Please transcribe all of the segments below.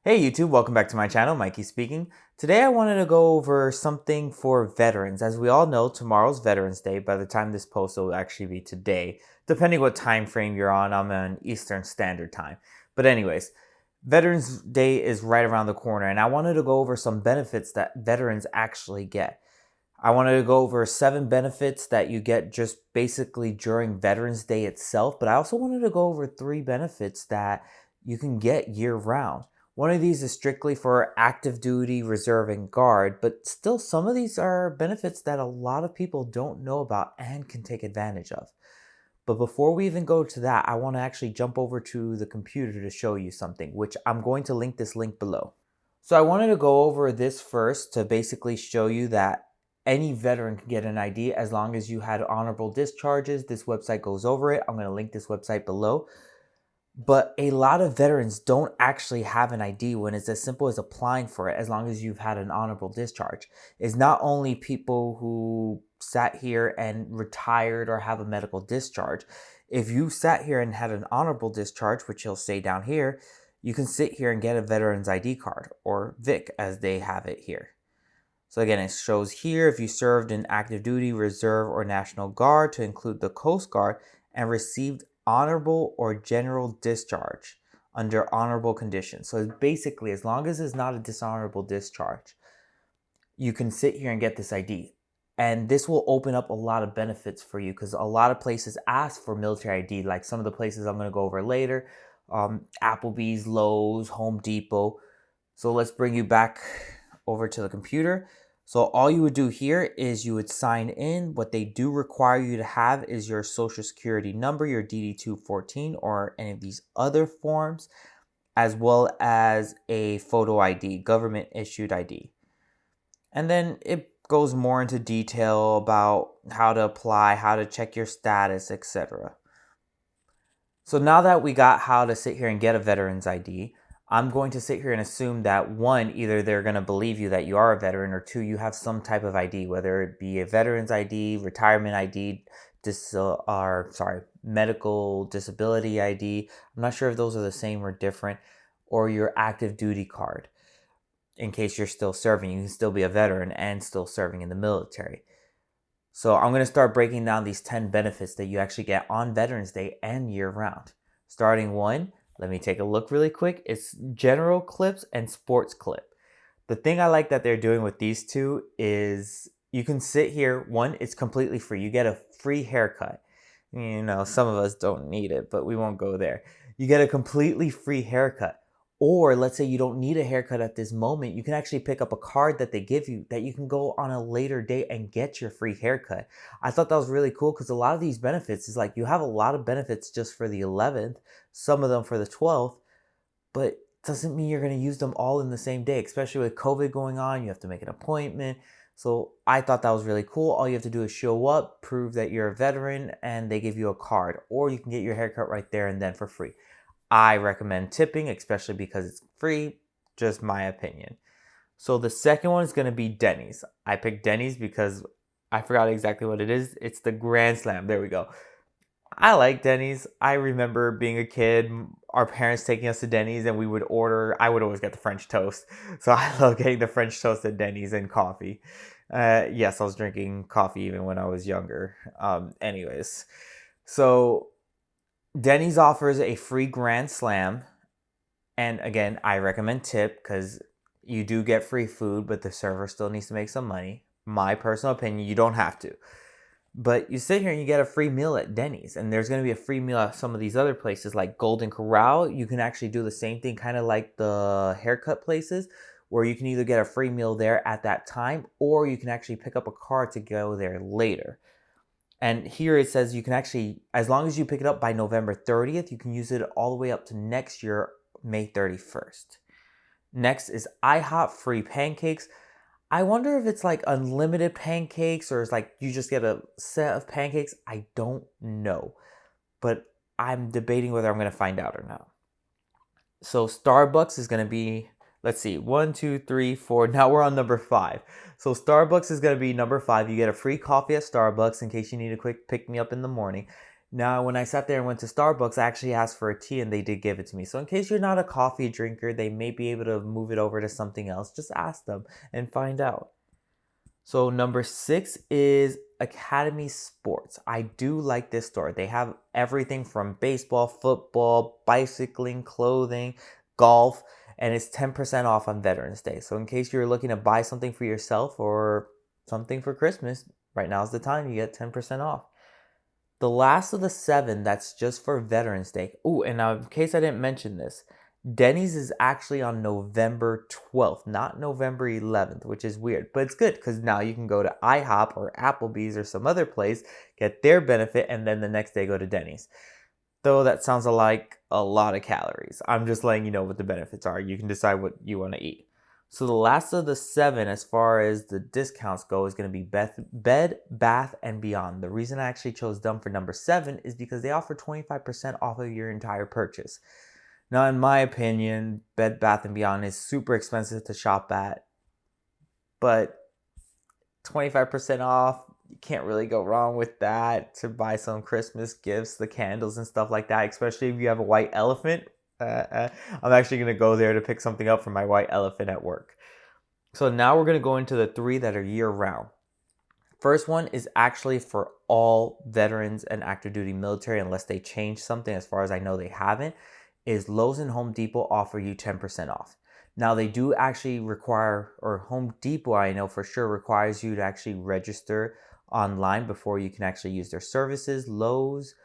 Hey YouTube, welcome back to my channel, Mikey speaking. Today I wanted to go over something for veterans. As we all know, tomorrow's Veterans Day. By the time this post will actually be today, depending what time frame you're on. I'm on Eastern Standard Time. But anyways, Veterans Day is right around the corner, and I wanted to go over some benefits that veterans actually get. I wanted to go over 7 benefits that you get just basically during Veterans Day itself, but I also wanted to go over 3 benefits that you can get year-round. One of these is strictly for active duty, reserve, and guard, but still some of these are benefits that a lot of people don't know about and can take advantage of. But before we even go to that, I want to actually jump over to the computer to show you something, which I'm going to link this link below. So I wanted to go over this first to basically show you that any veteran can get an ID as long as you had honorable discharges. This website goes over it. I'm going to link this website below. But a lot of veterans don't actually have an ID when it's as simple as applying for it as long as you've had an honorable discharge. It's not only people who sat here and retired or have a medical discharge. If you sat here and had an honorable discharge, which you'll say down here, you can sit here and get a veteran's ID card, or VIC as they have it here. So again, it shows here if you served in active duty, reserve, or National Guard to include the Coast Guard and received honorable or general discharge under honorable conditions. So basically, as long as it's not a dishonorable discharge, you can sit here and get this ID. And this will open up a lot of benefits for you because a lot of places ask for military ID, like some of the places I'm going to go over later, Applebee's, Lowe's, Home Depot. So let's bring you back over to the computer. So all you would do here is you would sign in. What they do require you to have is your social security number, your DD-214, or any of these other forms, as well as a photo ID, government issued ID. And then it goes more into detail about how to apply, how to check your status, etc. So now that we got how to sit here and get a veteran's ID, I'm going to sit here and assume that 1, either they're going to believe you that you are a veteran, or 2, you have some type of ID, whether it be a veteran's ID, retirement ID, medical disability ID. I'm not sure if those are the same or different, or your active duty card. In case you're still serving, you can still be a veteran and still serving in the military. So I'm going to start breaking down these 10 benefits that you actually get on Veterans Day and year round. Starting 1, let me take a look really quick. It's general clips and sports clip. The thing I like that they're doing with these two is you can sit here. 1, it's completely free. You get a free haircut. You know, some of us don't need it, but we won't go there. You get a completely free haircut. Or let's say you don't need a haircut at this moment, you can actually pick up a card that they give you that you can go on a later date and get your free haircut. I thought that was really cool because a lot of these benefits is like you have a lot of benefits just for the 11th, some of them for the 12th, but doesn't mean you're going to use them all in the same day, especially with COVID going on. You have to make an appointment. So I thought that was really cool. All you have to do is show up, prove that you're a veteran, and they give you a card, or you can get your haircut right there and then for free. I recommend tipping, especially because it's free, just my opinion. So the second one is going to be Denny's. I picked Denny's because I forgot exactly what it is. It's the Grand Slam. There we go. I like Denny's. I remember being a kid, our parents taking us to Denny's and we would order, I would always get the French toast. So I love getting the French toast at Denny's and coffee. Yes, I was drinking coffee even when I was younger. Anyways, so Denny's offers a free Grand Slam. And again, I recommend tip because you do get free food, but the server still needs to make some money. My personal opinion, you don't have to. But you sit here and you get a free meal at Denny's. And there's going to be a free meal at some of these other places like Golden Corral. You can actually do the same thing, kind of like the haircut places, where you can either get a free meal there at that time, or you can actually pick up a card to go there later. And here it says you can actually, as long as you pick it up by November 30th, you can use it all the way up to next year, May 31st. Next is IHOP free pancakes. I wonder if it's like unlimited pancakes or it's like you just get a set of pancakes. I don't know. But I'm debating whether I'm going to find out or not. So Starbucks is going to be, let's see, 1, 2, 3, 4. Now we're on number 5. So Starbucks is going to be number 5. You get a free coffee at Starbucks in case you need a quick pick me up in the morning. Now, when I sat there and went to Starbucks, I actually asked for a tea and they did give it to me. So, in case you're not a coffee drinker, they may be able to move it over to something else. Just ask them and find out. So, number 6 is Academy Sports. I do like this store. They have everything from baseball, football, bicycling, clothing, golf, and it's 10% off on Veterans Day. So, in case you're looking to buy something for yourself or something for Christmas, right now is the time you get 10% off. The last of the 7 that's just for Veterans Day. Oh, and now in case I didn't mention this, Denny's is actually on November 12th, not November 11th, which is weird. But it's good because now you can go to IHOP or Applebee's or some other place, get their benefit, and then the next day go to Denny's. Though that sounds like a lot of calories. I'm just letting you know what the benefits are. You can decide what you want to eat. So the last of the 7, as far as the discounts go, is going to be Bed, Bath, and Beyond. The reason I actually chose them for number 7 is because they offer 25% off of your entire purchase. Now, in my opinion, Bed, Bath, and Beyond is super expensive to shop at, but 25% off, you can't really go wrong with that to buy some Christmas gifts, the candles and stuff like that, especially if you have a white elephant. I'm actually going to go there to pick something up for my white elephant at work. So now we're going to go into the 3 that are year round. First one is actually for all veterans and active duty military, unless they change something. As far as I know, they haven't. Is Lowe's and Home Depot offer you 10% off. Now they do actually require, or Home Depot I know for sure requires you to actually register online before you can actually use their services. Lowe's,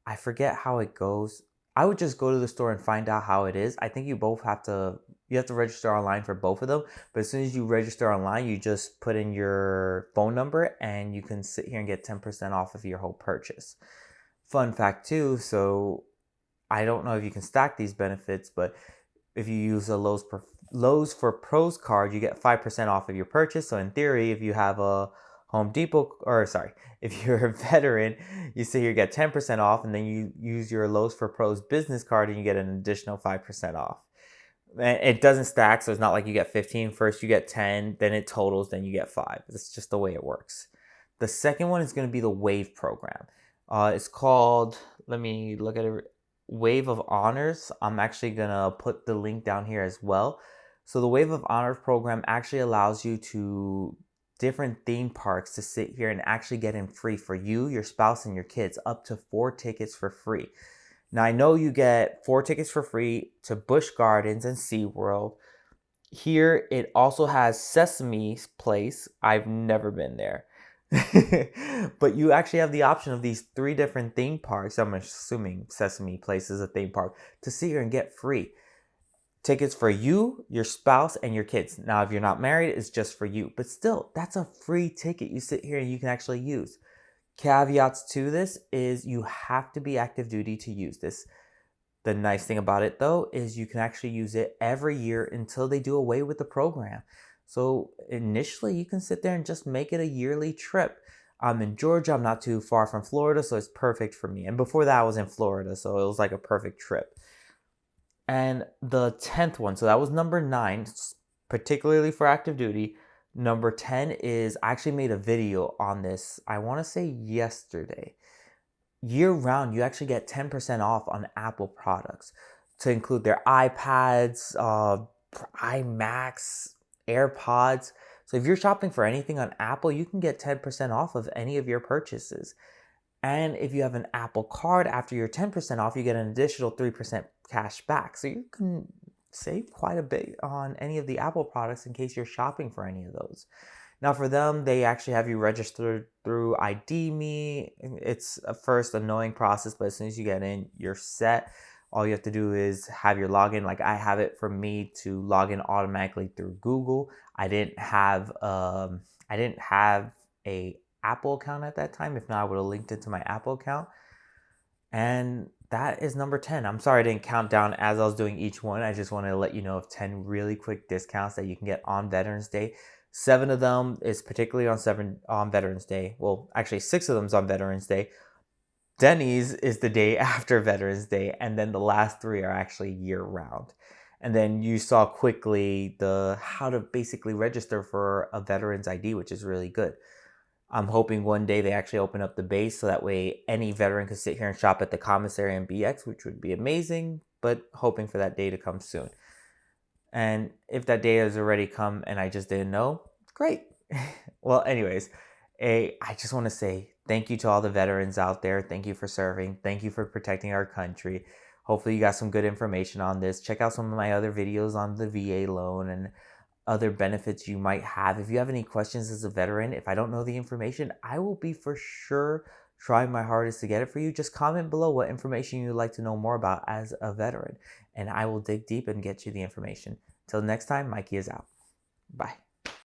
I forget how it goes. I would just go to the store and find out how it is. I think you have to register online for both of them. But as soon as you register online, you just put in your phone number and you can sit here and get 10% off of your whole purchase. Fun fact too, so I don't know if you can stack these benefits, but if you use a Lowe's for Pros card, you get 5% off of your purchase. So in theory, if you have a Home Depot, if you're a veteran, you sit here get 10% off, and then you use your Lowe's for Pros business card and you get an additional 5% off. And it doesn't stack, so it's not like you get 15 first, you get 10, then it totals, then you get 5. It's just the way it works. The second one is going to be the WAVE program. It's called, let me look at it, Wave of Honors. I'm actually going to put the link down here as well. So the Wave of Honors program actually allows you to different theme parks to sit here and actually get in free for you, your spouse, and your kids, up to 4 tickets for free. Now, I know you get 4 tickets for free to Busch Gardens and SeaWorld. Here, it also has Sesame Place. I've never been there. But you actually have the option of these 3 different theme parks. I'm assuming Sesame Place is a theme park, to sit here and get free tickets for you, your spouse, and your kids. Now, if you're not married, it's just for you. But still, that's a free ticket you sit here and you can actually use. Caveats to this is you have to be active duty to use this. The nice thing about it, though, is you can actually use it every year until they do away with the program. So initially, you can sit there and just make it a yearly trip. I'm in Georgia. I'm not too far from Florida, so it's perfect for me. And before that, I was in Florida, so it was like a perfect trip. And the 10th one, so that was number 9, particularly for active duty. Number 10 is, I actually made a video on this, I want to say yesterday. Year round, you actually get 10% off on Apple products, to include their iPads, iMacs, AirPods. So if you're shopping for anything on Apple, you can get 10% off of any of your purchases. And if you have an Apple card, after your 10% off, you get an additional 3% cash back. So you can save quite a bit on any of the Apple products in case you're shopping for any of those. Now for them, they actually have you registered through ID Me. It's a first annoying process, but as soon as you get in, you're set. All you have to do is have your login. Like I have it for me to log in automatically through Google. I didn't have a Apple account at that time. If not, I would have linked it to my Apple account. And that is number 10. I'm sorry I didn't count down as I was doing each one. I just wanted to let you know of 10 really quick discounts that you can get on Veterans Day. 7 of them is particularly on Veterans Day. Well, actually 6 of them is on Veterans Day. Denny's is the day after Veterans Day, and then the last 3 are actually year round. And then you saw quickly how to basically register for a veteran's ID, which is really good. I'm hoping one day they actually open up the base so that way any veteran can sit here and shop at the commissary and BX, which would be amazing, but hoping for that day to come soon. And if that day has already come and I just didn't know, great. Well, anyways, I just want to say thank you to all the veterans out there. Thank you for serving. Thank you for protecting our country. Hopefully you got some good information on this. Check out some of my other videos on the VA loan and other benefits you might have. If you have any questions as a veteran, if I don't know the information, I will be for sure trying my hardest to get it for you. Just comment below what information you'd like to know more about as a veteran, and I will dig deep and get you the information. Till next time, Mikey is out. Bye.